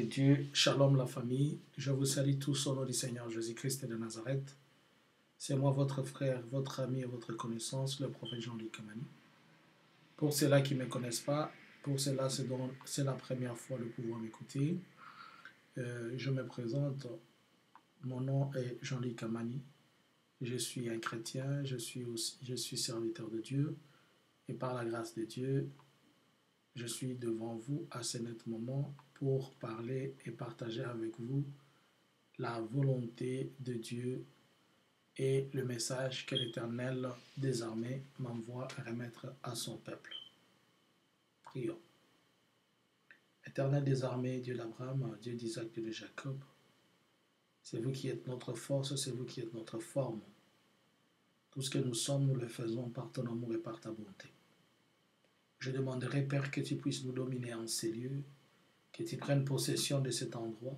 de Dieu, shalom la famille, je vous salue tous au nom du Seigneur Jésus-Christ de Nazareth. C'est moi votre frère, votre ami et votre connaissance, le prophète Jean-Luc Kamani. Pour ceux-là qui ne me connaissent pas, pour ceux-là c'est la première fois de pouvoir m'écouter, je me présente, mon nom est Jean-Luc Kamani, je suis un chrétien, je suis serviteur de Dieu et par la grâce de Dieu, je suis devant vous à ce net moment pour parler et partager avec vous la volonté de Dieu et le message que l'Éternel désormais m'envoie à remettre à son peuple. Prions. Éternel des armées, Dieu d'Abraham, Dieu d'Isaac, Dieu de Jacob, c'est vous qui êtes notre force, c'est vous qui êtes notre forme. Tout ce que nous sommes, nous le faisons par ton amour et par ta bonté. Je demanderai, Père, que tu puisses nous dominer en ces lieux, que tu prennes possession de cet endroit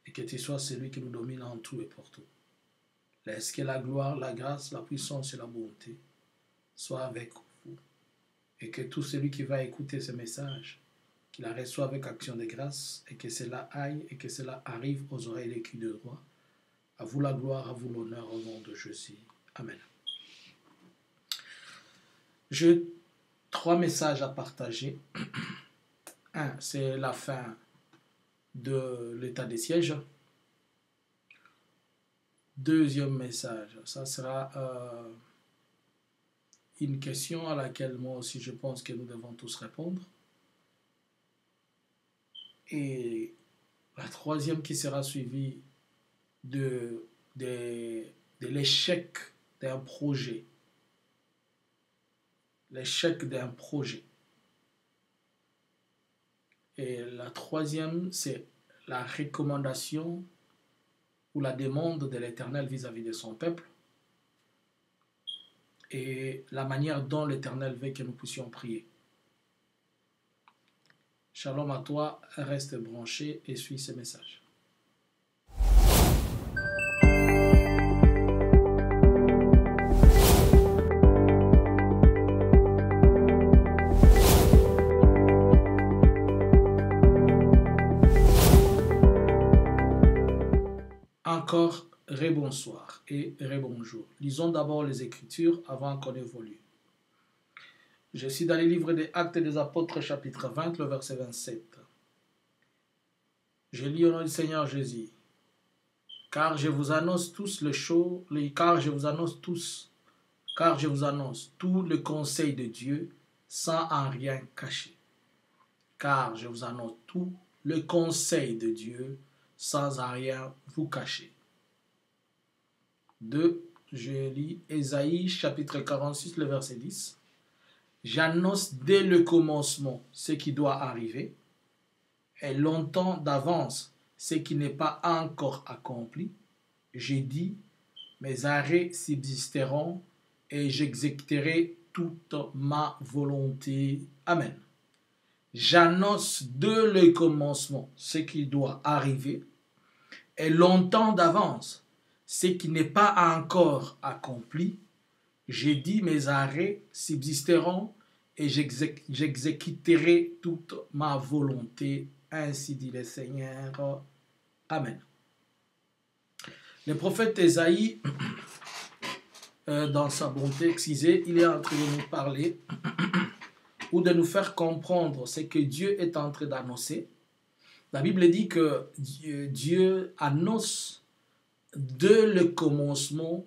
et que tu sois celui qui nous domine en tout et pour tout. Laisse que la gloire, la grâce, la puissance et la bonté soient avec vous et que tout celui qui va écouter ce message, qu'il la reçoive avec action de grâce et que cela aille et que cela arrive aux oreilles des culs de droit. À vous la gloire, à vous l'honneur au nom de Jésus. Amen. J'ai 3 messages à partager. Un, c'est la fin de l'état des sièges. Deuxième message, ça sera une question à laquelle moi aussi je pense que nous devons tous répondre. Et la troisième qui sera suivie de l'échec d'un projet. L'échec d'un projet. Et la troisième, c'est la recommandation ou la demande de l'Éternel vis-à-vis de son peuple et la manière dont l'Éternel veut que nous puissions prier. Shalom à toi, reste branché et suis ce message. Encore rebonsoir et rebonjour. Lisons d'abord les Écritures avant qu'on évolue. Je suis dans les livres des Actes des Apôtres, chapitre 20, le verset 27. Je lis au nom du Seigneur Jésus. Car je vous annonce tout le conseil de Dieu sans en rien cacher. Car je vous annonce tout le conseil de Dieu sans en rien vous cacher. 2. Je lis Ésaïe chapitre 46, le verset 10. J'annonce dès le commencement ce qui doit arriver, et longtemps d'avance ce qui n'est pas encore accompli. J'ai dit, mes arrêts subsisteront et j'exécuterai toute ma volonté. Amen. J'annonce dès le commencement ce qui doit arriver, et longtemps d'avance ce qui n'est pas encore accompli. J'ai dit, mes arrêts subsisteront et j'exécuterai toute ma volonté. Ainsi dit le Seigneur. Amen. Le prophète Ésaïe, dans sa bonté excisée, il est en train de nous parler ou de nous faire comprendre ce que Dieu est en train d'annoncer. La Bible dit que Dieu annonce dès le commencement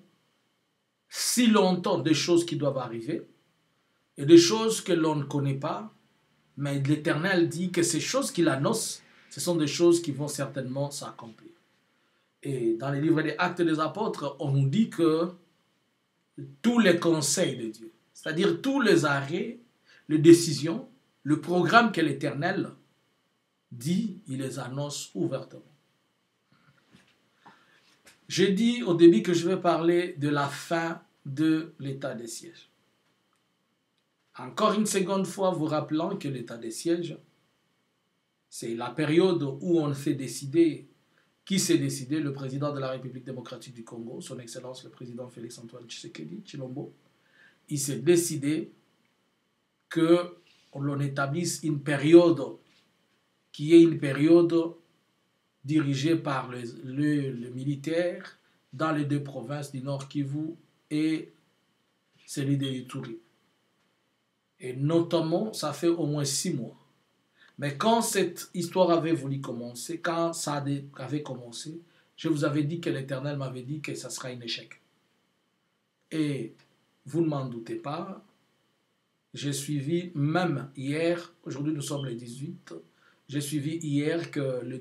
si longtemps des choses qui doivent arriver et des choses que l'on ne connaît pas, mais l'Éternel dit que ces choses qu'il annonce, ce sont des choses qui vont certainement s'accomplir. Et dans les livres des Actes des Apôtres, on nous dit que tous les conseils de Dieu, c'est-à-dire tous les arrêts, les décisions, le programme que l'Éternel dit, il les annonce ouvertement. J'ai dit au début que je vais parler de la fin de l'état des sièges. Encore une seconde fois, vous rappelant que l'état des sièges, c'est la période où on fait décider, qui s'est décidé, le président de la République démocratique du Congo, son Excellence le président Félix-Antoine Tshisekedi Tshilombo, il s'est décidé que l'on établisse une période qui est une période dirigé par le militaire dans les deux provinces du Nord Kivu et celui de Ituri. Et notamment, ça fait au moins 6 mois. Mais quand cette histoire avait voulu commencer, quand ça avait commencé, je vous avais dit que l'Éternel m'avait dit que ça sera un échec. Et vous ne m'en doutez pas, j'ai suivi même hier, aujourd'hui nous sommes le 18, j'ai suivi hier que le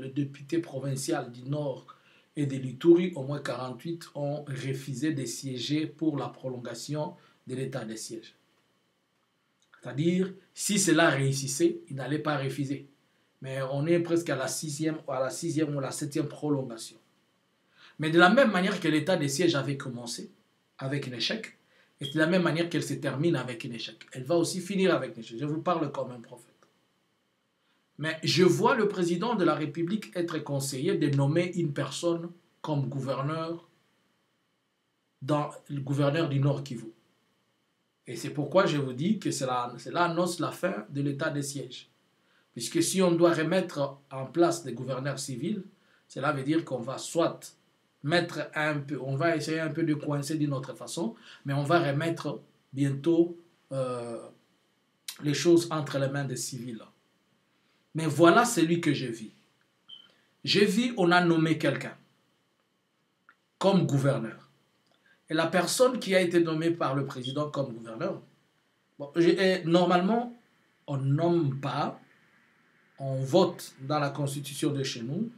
député provincial du Nord et de l'Ituri, au moins 48, ont refusé de siéger pour la prolongation de l'état de siège. C'est-à-dire, si cela réussissait, ils n'allaient pas refuser. Mais on est presque à la sixième ou la 7e prolongation. Mais de la même manière que l'état de siège avait commencé avec un échec, et de la même manière qu'elle se termine avec un échec, elle va aussi finir avec un échec. Je vous parle comme un prophète. Mais je vois le président de la République être conseillé de nommer une personne comme gouverneur, le gouverneur du Nord Kivu. Et c'est pourquoi je vous dis que cela annonce la fin de l'état de siège. Puisque si on doit remettre en place des gouverneurs civils, cela veut dire qu'on va soit mettre un peu, on va essayer un peu de coincer d'une autre façon, mais on va remettre bientôt les choses entre les mains des civils. Mais voilà celui que je vis. Je vis, on a nommé quelqu'un comme gouverneur. Et la personne qui a été nommée par le président comme gouverneur, normalement, on ne nomme pas, on vote dans la constitution de chez nous,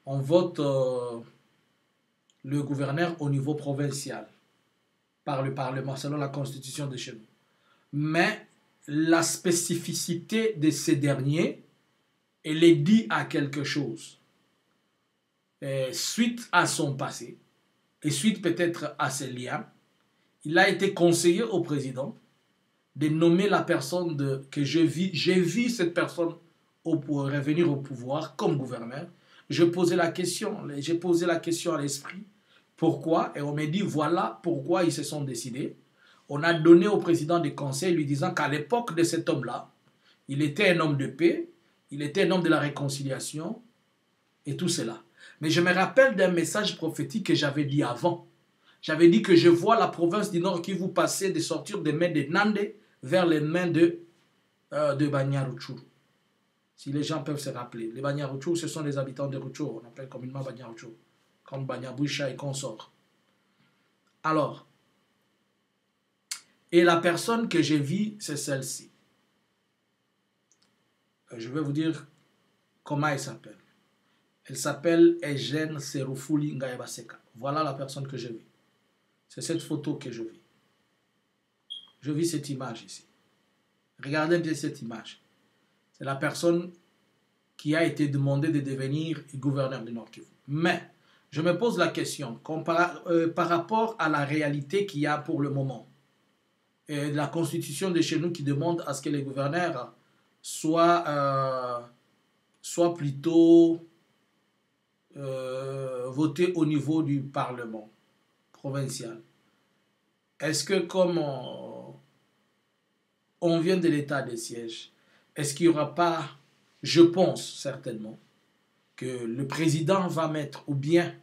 on vote le gouverneur au niveau provincial par le Parlement, selon la constitution de chez nous. Mais la spécificité de ces derniers, elle est due à quelque chose. Et suite à son passé, et suite peut-être à ses liens, il a été conseillé au président de nommer la personne que je vis. J'ai vu cette personne revenir au pouvoir comme gouverneur. J'ai posé la question à l'esprit. Pourquoi? Et on m'a dit, voilà pourquoi ils se sont décidés. On a donné au président des conseils lui disant qu'à l'époque de cet homme-là, il était un homme de paix, il était un homme de la réconciliation et tout cela. Mais je me rappelle d'un message prophétique que j'avais dit avant. J'avais dit que je vois la province du Nord Kivu passer de sortir des mains de Nande vers les mains de Banyaruchu. Si les gens peuvent se rappeler. Les Banyaruchu, ce sont les habitants de Rucho. On appelle communément Banyaruchu. Comme Banyabusha et consorts. Alors, et la personne que j'ai vue, c'est celle-ci. Je vais vous dire comment elle s'appelle. Elle s'appelle Eugène Serufuli Ngayabaseka. Voilà la personne que je vis. C'est cette photo que je vis. Je vis cette image ici. Regardez bien cette image. C'est la personne qui a été demandée de devenir gouverneur du Nord Kivu. Mais, je me pose la question, par rapport à la réalité qu'il y a pour le moment, et la constitution de chez nous qui demande à ce que les gouverneurs soient plutôt votés au niveau du Parlement provincial. Est-ce que comme on vient de l'état de siège, est-ce qu'il n'y aura pas, je pense certainement, que le président va mettre, ou bien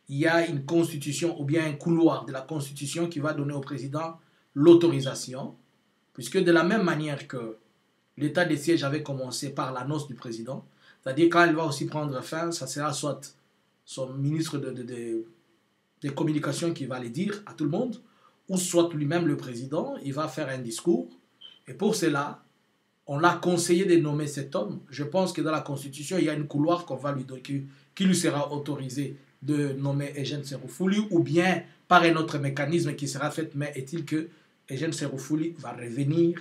il y a une constitution, ou bien un couloir de la constitution qui va donner au président l'autorisation, puisque de la même manière que l'état de siège avait commencé par l'annonce du président, c'est-à-dire quand il va aussi prendre fin, ça sera soit son ministre de communication qui va le dire à tout le monde, ou soit lui-même le président, il va faire un discours. Et pour cela, on l'a conseillé de nommer cet homme. Je pense que dans la Constitution, il y a une couloir qu'on va lui donner, qui lui sera autorisé de nommer Eugène Serufuli, ou bien par un autre mécanisme qui sera fait, mais est-il que Eugène Serufuli va revenir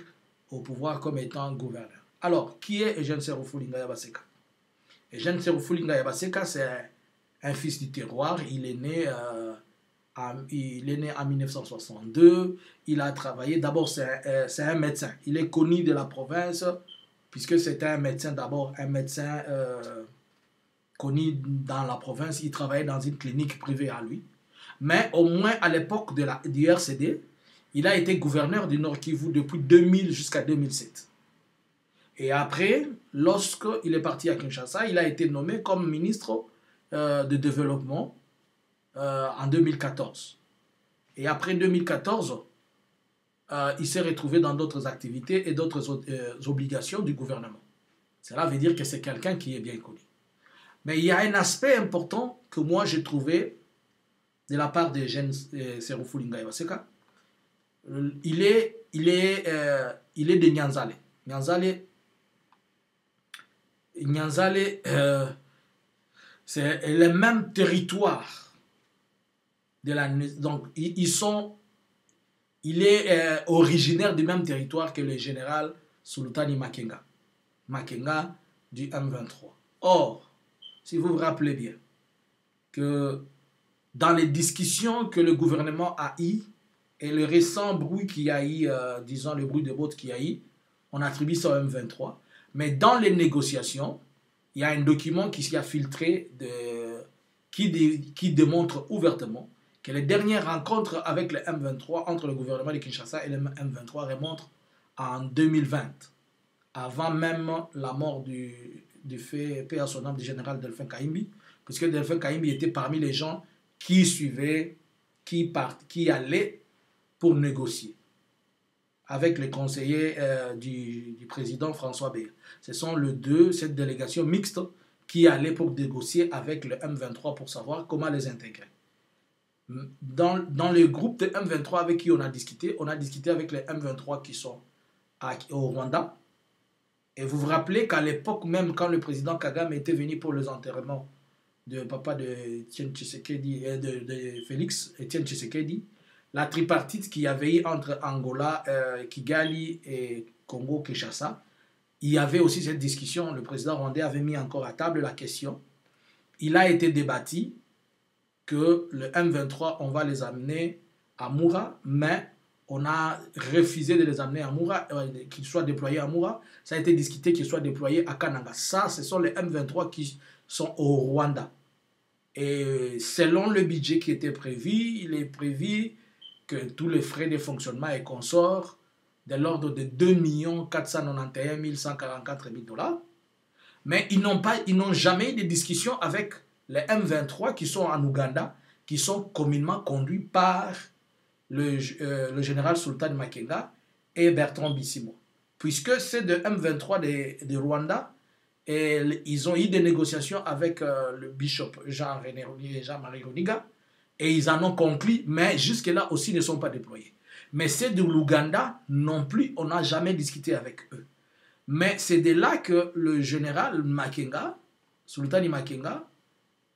au pouvoir comme étant gouverneur. Alors, qui est Eugène Serufuli Ngayabaseka? Eugène Serufuli Ngayabaseka, c'est un fils du terroir. Il est né en 1962. Il a travaillé. D'abord, c'est un médecin. Il est connu de la province, puisque c'était un médecin, d'abord un médecin connu dans la province. Il travaillait dans une clinique privée à lui. Mais au moins à l'époque du RCD, il a été gouverneur du Nord Kivu depuis 2000 jusqu'à 2007. Et après, lorsqu'il est parti à Kinshasa, il a été nommé comme ministre de développement en 2014. Et après 2014, il s'est retrouvé dans d'autres activités et d'autres obligations du gouvernement. Cela veut dire que c'est quelqu'un qui est bien connu. Mais il y a un aspect important que moi j'ai trouvé de la part de Jean Serofou Lingaye Baseka. Il est de Nyanzale. Nyanzale, c'est le même territoire. Donc, il est originaire du même territoire que le général Sultani Makenga. Makenga du M23. Or, si vous vous rappelez bien, que dans les discussions que le gouvernement a eues et le récent bruit qu'il y a eu, disons le bruit de botte qu'il y a eu, on attribue ça au M23. Mais dans les négociations, il y a un document qui s'y a filtré qui démontre ouvertement que les dernières rencontres avec le M23 entre le gouvernement de Kinshasa et le M23 remontent en 2020, avant même la mort du fait paix à son âme du général Delphin Kahimbi, puisque Delphin Kahimbi était parmi les gens qui suivaient, qui allaient pour négocier avec les conseillers du président François Beya. Ce sont cette délégation mixte qui allait pour négocier avec le M23 pour savoir comment les intégrer. Dans le groupe de M23 avec qui on a discuté avec les M23 qui sont au Rwanda. Et vous vous rappelez qu'à l'époque même, quand le président Kagame était venu pour les enterrements de papa de Félix Etienne Tshisekedi, la tripartite qu'il y avait eu entre Angola, Kigali et Congo-Kinshasa, il y avait aussi cette discussion. Le président rwandais avait mis encore à table la question. Il a été débattu que le M23, on va les amener à Moura, mais on a refusé de les amener à Moura, qu'ils soient déployés à Moura. Ça a été discuté qu'ils soient déployés à Kananga. Ça, ce sont les M23 qui sont au Rwanda. Et selon le budget qui était prévu, il est prévu que tous les frais de fonctionnement et consorts de l'ordre de 2 491 144 $. Mais ils n'ont jamais eu de discussion avec les M23 qui sont en Ouganda, qui sont communément conduits par le général Sultan Makenga et Bertrand Bisimwa. Puisque c'est de M23 de Rwanda, et ils ont eu des négociations avec le bishop Jean-Marie Roniga, et ils en ont conclu, mais jusque-là aussi ne sont pas déployés. Mais c'est de l'Ouganda non plus, on n'a jamais discuté avec eux. Mais c'est de là que le général Makenga, Sultani Makenga,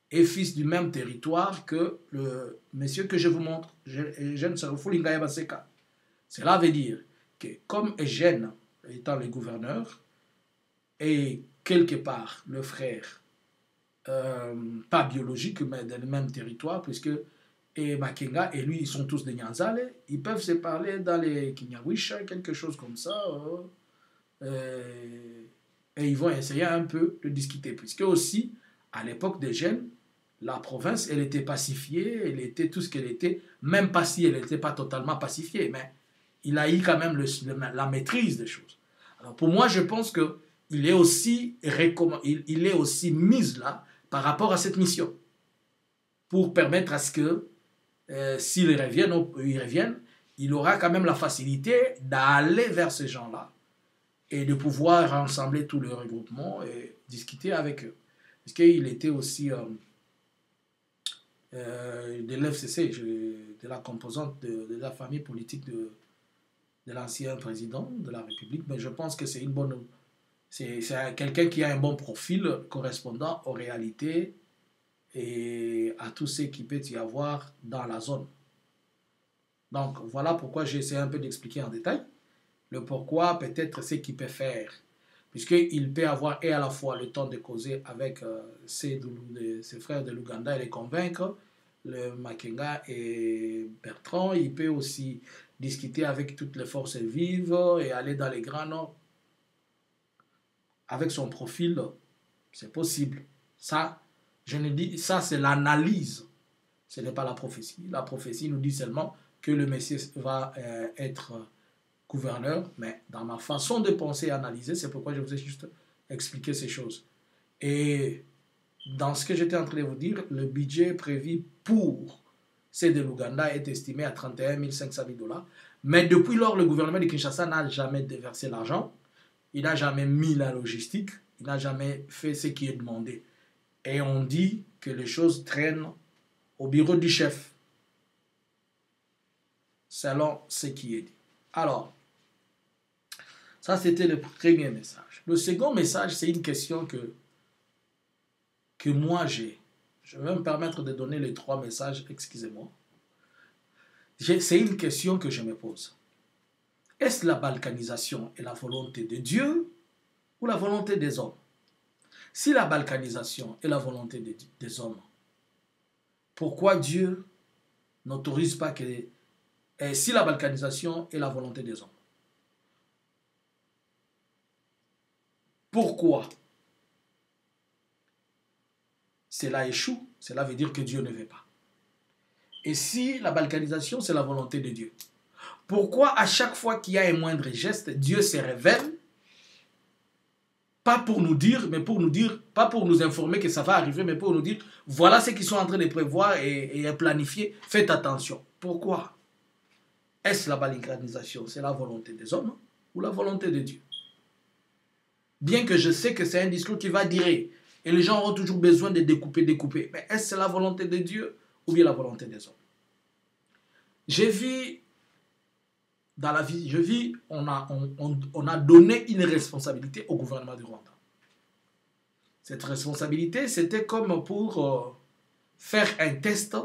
est fils du même territoire que le monsieur que je vous montre, Eugène Serofou Lingaye Baseka. Cela veut dire que comme Eugène étant le gouverneur, et quelque part le frère, pas biologique, mais dans le même territoire, puisque et Makenga et lui, ils sont tous des Nyanzale, ils peuvent se parler dans les Kinyawisha, quelque chose comme ça, et ils vont essayer un peu de discuter, puisque aussi, à l'époque des jeunes, la province, elle était pacifiée, elle était tout ce qu'elle était, même pas si elle n'était pas totalement pacifiée, mais il a eu quand même la maîtrise des choses. Alors pour moi, je pense qu'il est aussi mis là par rapport à cette mission, pour permettre à ce que s'ils reviennent, il aura quand même la facilité d'aller vers ces gens-là et de pouvoir rassembler tout le regroupement et discuter avec eux. Parce qu'il était aussi de l'FCC, de la composante de la famille politique de l'ancien président de la République, mais je pense que c'est quelqu'un qui a un bon profil correspondant aux réalités et à tout ce qui peut y avoir dans la zone. Donc voilà pourquoi j'ai essayé un peu d'expliquer en détail le pourquoi, peut-être ce qu'il peut faire, puisqu'il peut avoir et à la fois le temps de causer avec ses frères de l'Ouganda et les convaincre, le Makenga et Bertrand. Il peut aussi discuter avec toutes les forces vives et aller dans les grands nord. Avec son profil, c'est possible. Ça, je ne dis, ça c'est l'analyse, ce n'est pas la prophétie. La prophétie nous dit seulement que le Messie va être gouverneur, mais dans ma façon de penser et analyser, c'est pourquoi je vous ai juste expliqué ces choses. Et dans ce que j'étais en train de vous dire, le budget prévu pour de l'Ouganda est estimé à 31 500 $. Mais depuis lors, le gouvernement de Kinshasa n'a jamais déversé l'argent, il n'a jamais mis la logistique, il n'a jamais fait ce qui est demandé. Et on dit que les choses traînent au bureau du chef, selon ce qui est dit. Alors, ça c'était le premier message. Le second message, c'est une question que moi j'ai. Je vais me permettre de donner les 3 messages, excusez-moi. C'est une question que je me pose. Est-ce la balkanisation est la volonté de Dieu ou la volonté des hommes? Si la balkanisation est la volonté des hommes, pourquoi Dieu n'autorise pas que... si la balkanisation est la volonté des hommes, pourquoi cela échoue? Cela veut dire que Dieu ne veut pas. Et si la balkanisation, c'est la volonté de Dieu, pourquoi à chaque fois qu'il y a un moindre geste, Dieu se révèle, pas pour nous dire, mais pour nous dire, pas pour nous informer que ça va arriver, mais pour nous dire, voilà ce qu'ils sont en train de prévoir et planifier, faites attention. Pourquoi? Est-ce la balkanisation, c'est la volonté des hommes ou la volonté de Dieu? Bien que je sais que c'est un discours qui va dire, et les gens auront toujours besoin de découper, mais est-ce la volonté de Dieu ou bien la volonté des hommes? J'ai vu, dans la vie, on a donné une responsabilité au gouvernement du Rwanda. Cette responsabilité, c'était comme pour faire un test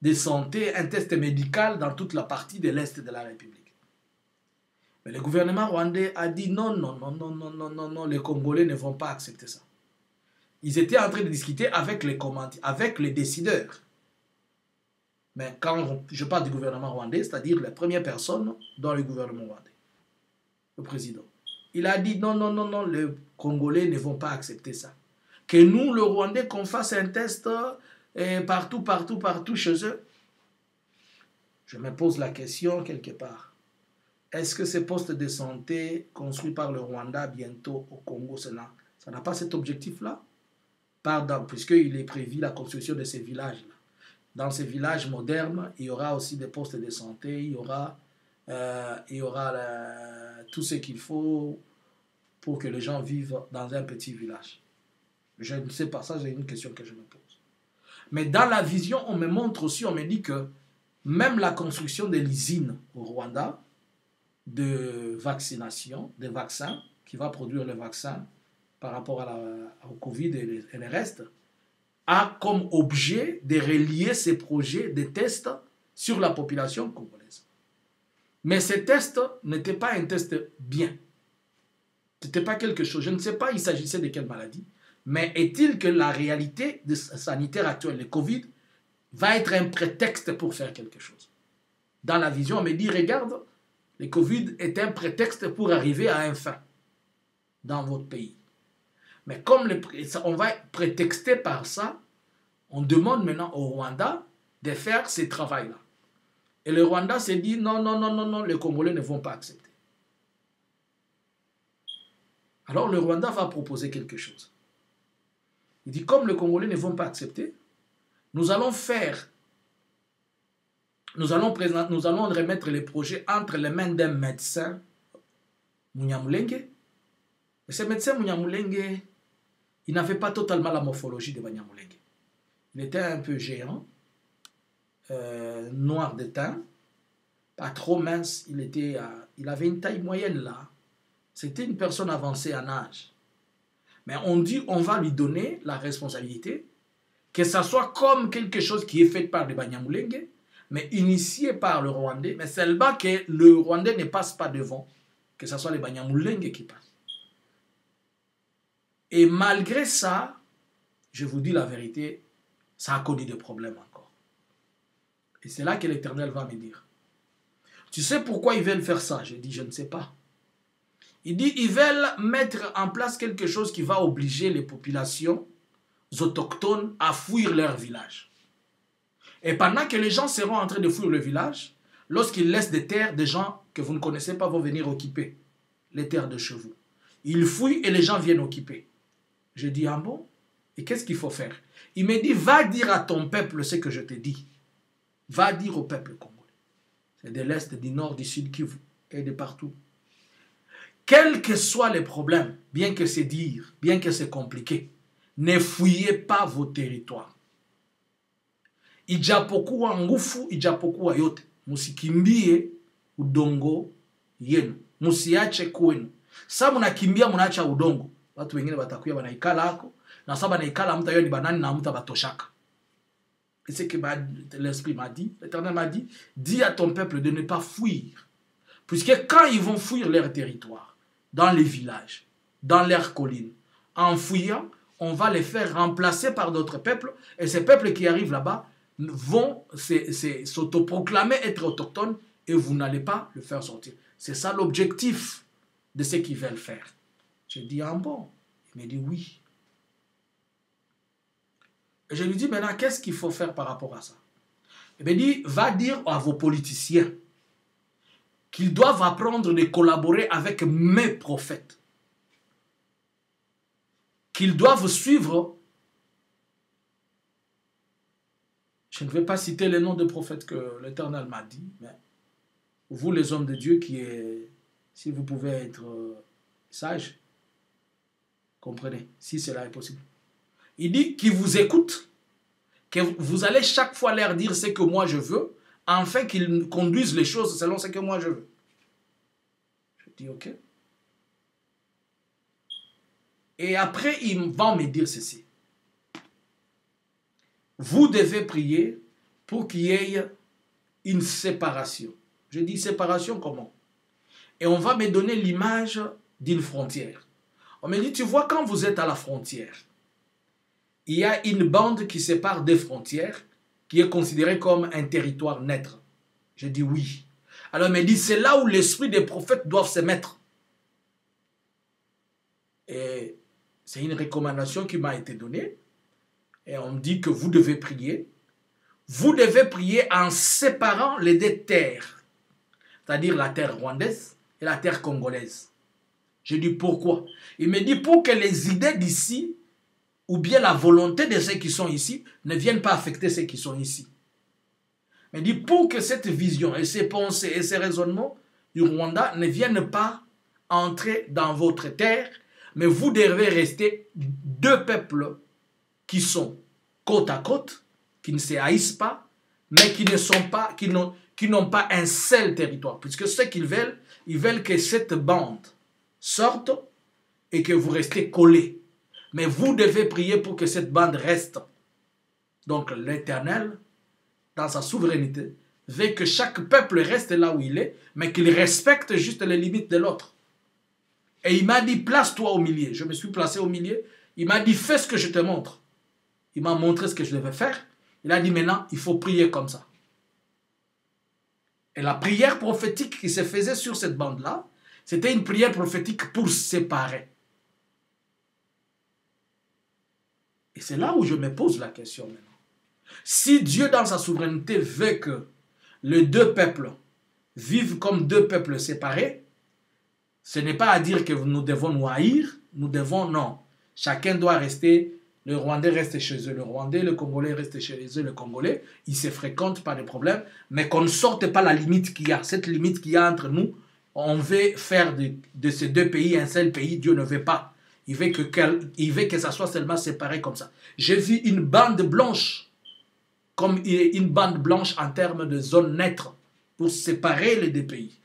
de santé, un test médical dans toute la partie de l'Est de la République. Mais le gouvernement rwandais a dit non, les Congolais ne vont pas accepter ça. Ils étaient en train de discuter avec les décideurs. Mais quand je parle du gouvernement rwandais, c'est-à-dire les premières personnes dans le gouvernement rwandais, le président, il a dit non, les Congolais ne vont pas accepter ça. Que nous, le Rwandais, qu'on fasse un test partout chez eux. Je me pose la question quelque part. Est-ce que ces postes de santé construits par le Rwanda bientôt au Congo, ça n'a pas cet objectif-là? Pardon, puisqu'il est prévu la construction de ces villages-là. Dans ces villages modernes, il y aura aussi des postes de santé, il y aura tout ce qu'il faut pour que les gens vivent dans un petit village. Je ne sais pas, ça c'est une question que je me pose. Mais dans la vision, on me montre aussi, on me dit que même la construction de l'usine au Rwanda, de vaccination, des vaccins, qui va produire le vaccin par rapport au Covid et le reste, a comme objet de relier ces projets de tests sur la population congolaise. Mais ces tests n'étaient pas un test bien. Ce n'était pas quelque chose. Je ne sais pas il s'agissait de quelle maladie, mais est-il que la réalité sanitaire actuelle, le Covid, va être un prétexte pour faire quelque chose? Dans la vision, on me dit, regarde, le Covid est un prétexte pour arriver à un fin dans votre pays. Mais comme on va prétexter par ça, on demande maintenant au Rwanda de faire ce travail-là. Et le Rwanda s'est dit non, les Congolais ne vont pas accepter. Alors le Rwanda va proposer quelque chose. Il dit comme les Congolais ne vont pas accepter, nous allons remettre les projets entre les mains d'un médecin, Munyamulenge. Et ce médecin Munyamulenge, il n'avait pas totalement la morphologie de Munyamulenge. Il était un peu géant, noir de teint, pas trop mince, il avait une taille moyenne là. C'était une personne avancée en âge. Mais on dit, on va lui donner la responsabilité, que ça soit comme quelque chose qui est fait par les Banyamulenge, mais initié par le Rwandais, mais seulement que le Rwandais ne passe pas devant, que ce soit les Banyamulenge qui passent. Et malgré ça, je vous dis la vérité, ça a connu des problèmes encore. Et c'est là que l'Éternel va me dire. Tu sais pourquoi ils veulent faire ça? Je dis, je ne sais pas. Il dit, ils veulent mettre en place quelque chose qui va obliger les populations autochtones à fuir leur village. Et pendant que les gens seront en train de fuir le village, lorsqu'il laisse des terres, des gens que vous ne connaissez pas vont venir occuper les terres de chez vous. Il fouille et les gens viennent occuper. Je dis, ah bon? Et qu'est-ce qu'il faut faire? Il me dit, va dire à ton peuple ce que je te dis. Va dire au peuple congolais. C'est de l'Est, du Nord, du Sud, Kivu et de partout. Quels que soient les problèmes, bien que c'est dire, bien que c'est compliqué, ne fouillez pas vos territoires. Ijapokuwa ngufu, ijapokuwa yote. Musikimbie udongo yenu. Musiache kwenu. Sa munakimbia munacha udongo. Watu wengine batakuya banaikala hako. Na sa banaikala muta yo ni banani na muta batoshaka. Et c'est que l'Esprit m'a dit, l'Éternel m'a dit, dis à ton peuple de ne pas fuir. Puisque quand ils vont fuir leur territoire, dans les villages, dans leurs collines, en fouillant, on va les faire remplacer par d'autres peuples. Et ces peuples qui arrivent là-bas vont s'autoproclamer être autochtones et vous n'allez pas le faire sortir. C'est ça l'objectif de ce qu'ils veulent faire. Je dis, ah bon? Il me dit, oui. Et je lui dis, maintenant, qu'est-ce qu'il faut faire par rapport à ça? Il me dit, va dire à vos politiciens qu'ils doivent apprendre de collaborer avec mes prophètes. Qu'ils doivent suivre. Je ne vais pas citer les noms de prophètes que l'Éternel m'a dit, mais vous les hommes de Dieu qui est, si vous pouvez être sages, comprenez, si cela est possible. Il dit qu'ils vous écoutent, que vous allez chaque fois leur dire ce que moi je veux, afin qu'ils conduisent les choses selon ce que moi je veux. Je dis ok. Et après, ils vont me dire ceci. Vous devez prier pour qu'il y ait une séparation. Je dis séparation comment? Et on va me donner l'image d'une frontière. On me dit, tu vois, quand vous êtes à la frontière, il y a une bande qui sépare des frontières, qui est considérée comme un territoire neutre. Je dis oui. Alors on me dit, c'est là où l'esprit des prophètes doivent se mettre. Et c'est une recommandation qui m'a été donnée. Et on me dit que vous devez prier. Vous devez prier en séparant les deux terres. C'est-à-dire la terre rwandaise et la terre congolaise. Je dis pourquoi? Il me dit pour que les idées d'ici, ou bien la volonté de ceux qui sont ici, ne viennent pas affecter ceux qui sont ici. Il me dit pour que cette vision et ces pensées et ces raisonnements du Rwanda ne viennent pas entrer dans votre terre, mais vous devez rester deux peuples qui sont côte à côte, qui ne se haïssent pas, mais qui n'ont pas un seul territoire. Puisque ce qu'ils veulent, ils veulent que cette bande sorte et que vous restez collés. Mais vous devez prier pour que cette bande reste. Donc l'Éternel, dans sa souveraineté, veut que chaque peuple reste là où il est, mais qu'il respecte juste les limites de l'autre. Et il m'a dit, place-toi au milieu. Je me suis placé au milieu. Il m'a dit, fais ce que je te montre. Il m'a montré ce que je devais faire. Il a dit, maintenant, il faut prier comme ça. Et la prière prophétique qui se faisait sur cette bande-là, c'était une prière prophétique pour séparer. Et c'est là où je me pose la question maintenant. Si Dieu, dans sa souveraineté, veut que les deux peuples vivent comme deux peuples séparés, ce n'est pas à dire que nous devons nous haïr, nous devons, non. Chacun doit rester, le Rwandais reste chez eux, le Rwandais, le Congolais reste chez eux, le Congolais, ils se fréquentent, pas de problème, mais qu'on ne sorte pas la limite qu'il y a. Cette limite qu'il y a entre nous, on veut faire de ces deux pays un seul pays, Dieu ne veut pas. Il veut que ça soit seulement séparé comme ça. J'ai vu une bande blanche, comme une bande blanche en termes de zone neutre, pour séparer les deux pays.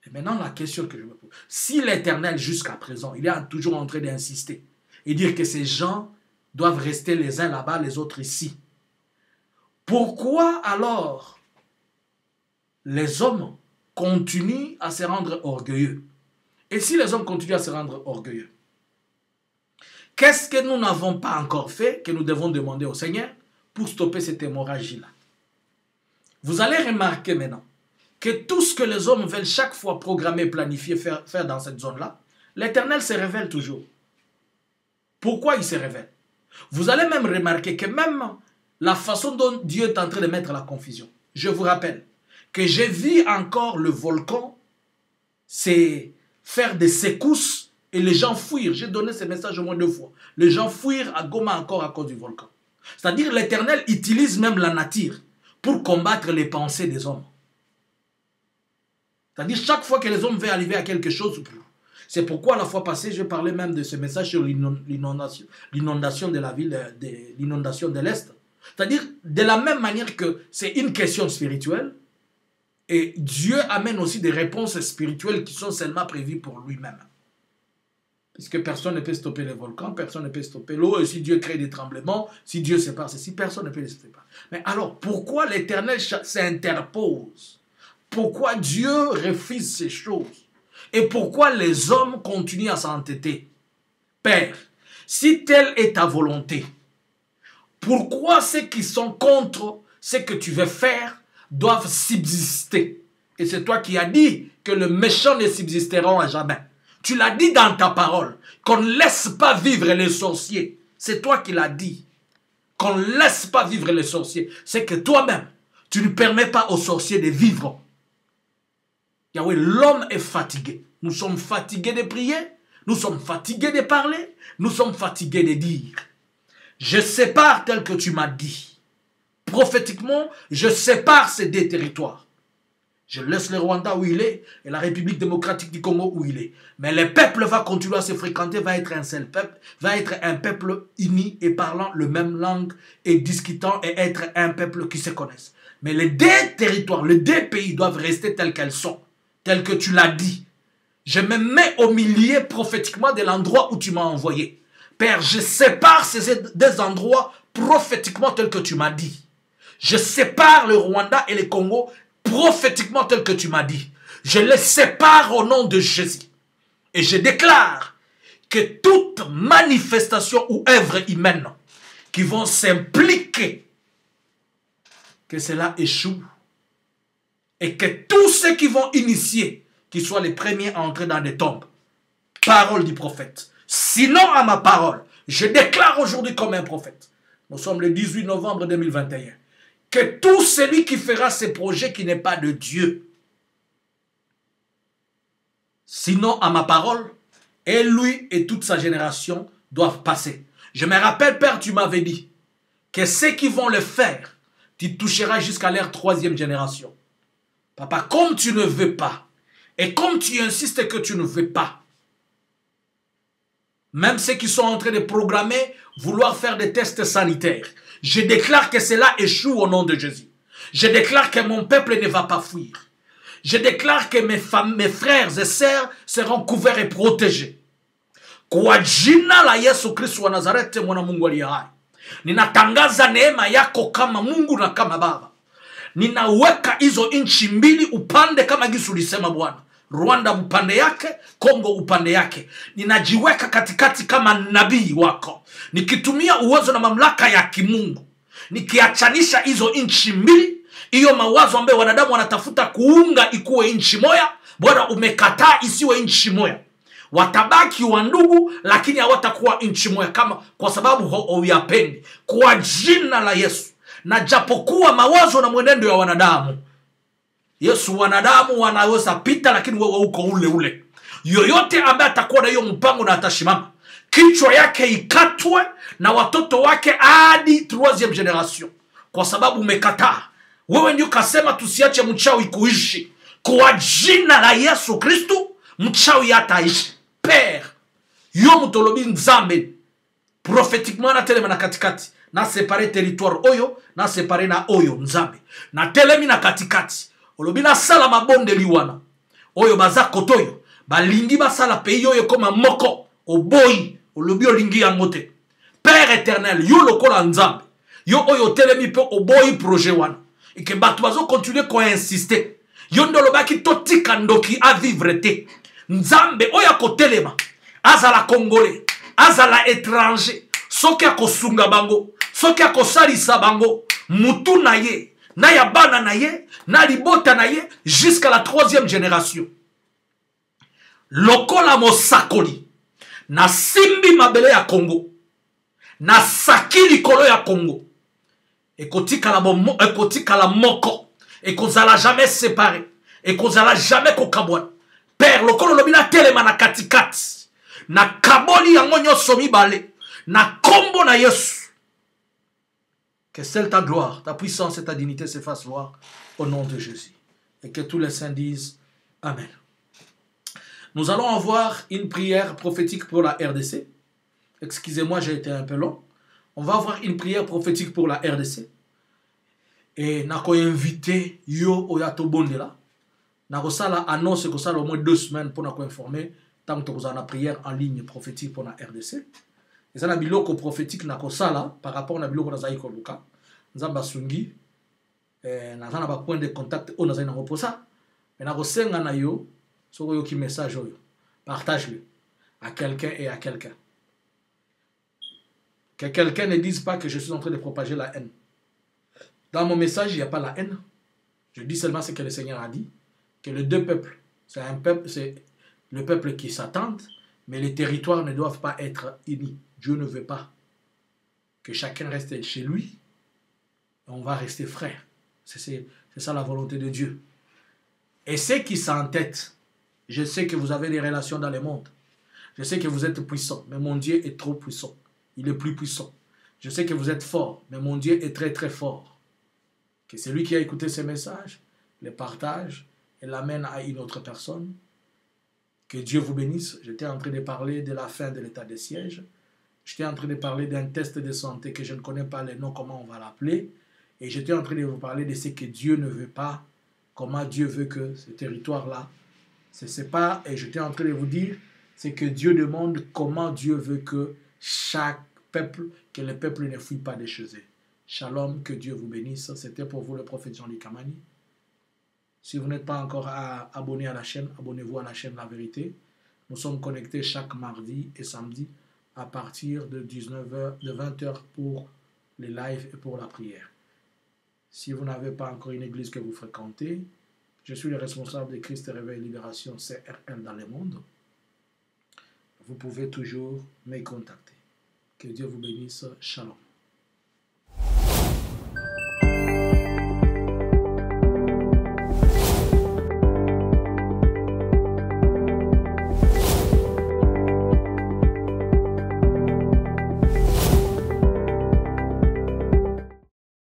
Et maintenant, la question que je me pose, si l'Éternel, jusqu'à présent, il est toujours en train d'insister et dire que ces gens doivent rester les uns là-bas, les autres ici, pourquoi alors les hommes continuent à se rendre orgueilleux? Et si les hommes continuent à se rendre orgueilleux, qu'est-ce que nous n'avons pas encore fait que nous devons demander au Seigneur pour stopper cette hémorragie-là? Vous allez remarquer maintenant que tout ce que les hommes veulent chaque fois programmer, planifier, faire dans cette zone-là, l'Éternel se révèle toujours. Pourquoi il se révèle? Vous allez même remarquer que même la façon dont Dieu est en train de mettre la confusion, je vous rappelle, que je vis encore le volcan, c'est faire des secousses et les gens fuir. J'ai donné ce message au moins 2 fois. Les gens fuir à Goma encore à cause du volcan. C'est-à-dire l'Éternel utilise même la nature pour combattre les pensées des hommes. C'est-à-dire chaque fois que les hommes veulent arriver à quelque chose, c'est pourquoi la fois passée, je parlais même de ce message sur l'inondation de la ville, l'inondation de l'Est. C'est-à-dire de la même manière que c'est une question spirituelle, et Dieu amène aussi des réponses spirituelles qui sont seulement prévues pour lui-même. Puisque personne ne peut stopper les volcans, personne ne peut stopper l'eau, et si Dieu crée des tremblements, si Dieu sépare ceci, personne ne peut les stopper. Mais alors, pourquoi l'Éternel s'interpose? Pourquoi Dieu refuse ces choses? Et pourquoi les hommes continuent à s'entêter? Père, si telle est ta volonté, pourquoi ceux qui sont contre ce que tu veux faire doivent subsister? Et c'est toi qui as dit que le méchant ne subsisteront à jamais. Tu l'as dit dans ta parole, qu'on ne laisse pas vivre les sorciers. C'est toi qui l'as dit. Qu'on ne laisse pas vivre les sorciers. C'est que toi-même, tu ne permets pas aux sorciers de vivre. Yahweh, l'homme est fatigué. Nous sommes fatigués de prier. Nous sommes fatigués de parler. Nous sommes fatigués de dire. Je sépare tel que tu m'as dit. Prophétiquement, je sépare ces 2 territoires. Je laisse le Rwanda où il est et la République démocratique du Congo où il est. Mais le peuple va continuer à se fréquenter, va être un seul peuple, va être un peuple uni et parlant le même langue et discutant et être un peuple qui se connaisse. Mais les 2 territoires, les 2 pays doivent rester tels qu'elles sont, tels que tu l'as dit. Je me mets au milieu prophétiquement de l'endroit où tu m'as envoyé. Père, je sépare ces 2 endroits prophétiquement tels que tu m'as dit. Je sépare le Rwanda et le Congo prophétiquement tel que tu m'as dit. Je les sépare au nom de Jésus. Et je déclare que toute manifestation ou œuvre humaine qui vont s'impliquer, que cela échoue. Et que tous ceux qui vont initier, qu'ils soient les premiers à entrer dans des tombes. Parole du prophète. Sinon à ma parole, je déclare aujourd'hui comme un prophète. Nous sommes le 18 novembre 2021. Que tout celui qui fera ce projet qui n'est pas de Dieu, sinon à ma parole, et lui et toute sa génération doivent passer. Je me rappelle, Père, tu m'avais dit que ceux qui vont le faire, tu toucheras jusqu'à leur 3e génération. Papa, comme tu ne veux pas, et comme tu insistes que tu ne veux pas, même ceux qui sont en train de programmer, vouloir faire des tests sanitaires, je déclare que cela échoue au nom de Jésus. Je déclare que mon peuple ne va pas fuir. Je déclare que mes frères et sœurs seront couverts et protégés. Kwa jina la Yesu Kristo wa Nazareti, mwana Mungu aliye hai. Ninatangaza neema yako kama Mungu na kama Baba. Ninaweka hizo nchi mbili upande kama Yesu ulisema Bwana. Rwanda upande yake, Kongo upande yake. Ninajiweka katikati kama nabii wako, nikitumia uwezo na mamlaka ya kimungu, nikiachanisha hizo nchi mbili. Hiyo mawazo ambayo wanadamu wanatafuta kuunga ikuwe nchi moja, Bwana umekataa isiwe nchi moja. Watabaki wa ndugu lakini hawatakuwa nchi moja, kama kwa sababu hauyapendi. Kwa jina la Yesu, na japokuwa mawazo na mwenendo ya wanadamu, Yesu, wanadamu wanaweza pita lakini wewe uko ule ule. Yoyote ambaye atakuwa na hiyo mpango na atashimama, kichwa yake ikatwe na watoto wake hadi 3e generation, kwa sababu umekataa. Wewe ndio kasema tusiache mchawi kuishi. Kwa jina la Yesu Kristo, mchawi hataishi. Père, yo mutolobi nzambe prophétiquement na telema na katikati, na séparer territoire oyo, na séparer na oyo nzambe, na telemi na katikati. Olobi na sala mabonde liwana oyo baza kotoyo balingi basala pays oyo koma moko oboyi olobi olingi yango te. Père éternel, yo lokola nzambe, yo oyo telemi pe oboyi projet wana, ike bato bazo continuer ko insister. Yo ndolobaki totika ndoki a vivre te. Nzambe oyo kotelema, azala congolais, azala étranger, soki akosunga bango, soki akosalisa bango, mutu na ye, na ya bana na ye, na libota na ye, jusqu'à la 3e génération. Lokola mosakoli, na simbi mabele ya Congo, na saki likolo ya Congo, ekotika la moko, et qu'on n'allait jamais séparer, et qu'on n'allait jamais kokabouane. Père, le kolo lobina telema na katikati, na kaboli yango nyonso mibale, na kombo na Yesu. Que seule ta gloire, ta puissance et ta dignité se fassent voir au nom de Jésus. Et que tous les saints disent Amen. Nous allons avoir une prière prophétique pour la RDC. Excusez-moi, j'ai été un peu long. On va avoir une prière prophétique pour la RDC. Et nous avons invité Yo Oyato Bondela. Nous avons annoncé que ça au moins 2 semaines pour nous informer tant que nous avons une prière en ligne prophétique pour la RDC. Et ça, c'est un prophétique par rapport à biloko na zaïko luka. Nous avons basungi, nous avons un point de contact où nous avons un ça. Mais nous avons un yo, so yo qui message yo, partage-le à quelqu'un et à quelqu'un. Que quelqu'un ne dise pas que je suis en train de propager la haine. Dans mon message, il n'y a pas la haine. Je dis seulement ce que le Seigneur a dit, que les deux peuples, c'est un peuple, c'est le peuple qui s'attendent, mais les territoires ne doivent pas être unis. Dieu ne veut pas que chacun reste chez lui. On va rester frères. C'est ça la volonté de Dieu. Et ceux qui s'entêtent, je sais que vous avez des relations dans le monde. Je sais que vous êtes puissants, mais mon Dieu est trop puissant. Il est plus puissant. Je sais que vous êtes forts, mais mon Dieu est très très fort. Que celui qui a écouté ces messages, les partage et l'amène à une autre personne. Que Dieu vous bénisse. J'étais en train de parler de la fin de l'état de siège. J'étais en train de parler d'un test de santé que je ne connais pas le nom, comment on va l'appeler. Et j'étais en train de vous parler de ce que Dieu ne veut pas, comment Dieu veut que ce territoire-là se sépare. Et j'étais en train de vous dire, c'est que Dieu demande comment Dieu veut que chaque peuple, que les peuples ne fuient pas de chez eux. Shalom, que Dieu vous bénisse. C'était pour vous le prophète Jean-Luc Kamani. Si vous n'êtes pas encore abonné à la chaîne, abonnez-vous à la chaîne La Vérité. Nous sommes connectés chaque mardi et samedi à partir de 19h, de 20h pour les lives et pour la prière. Si vous n'avez pas encore une église que vous fréquentez, je suis le responsable de Christ Réveil Libération CRL dans le monde. Vous pouvez toujours me contacter. Que Dieu vous bénisse. Shalom.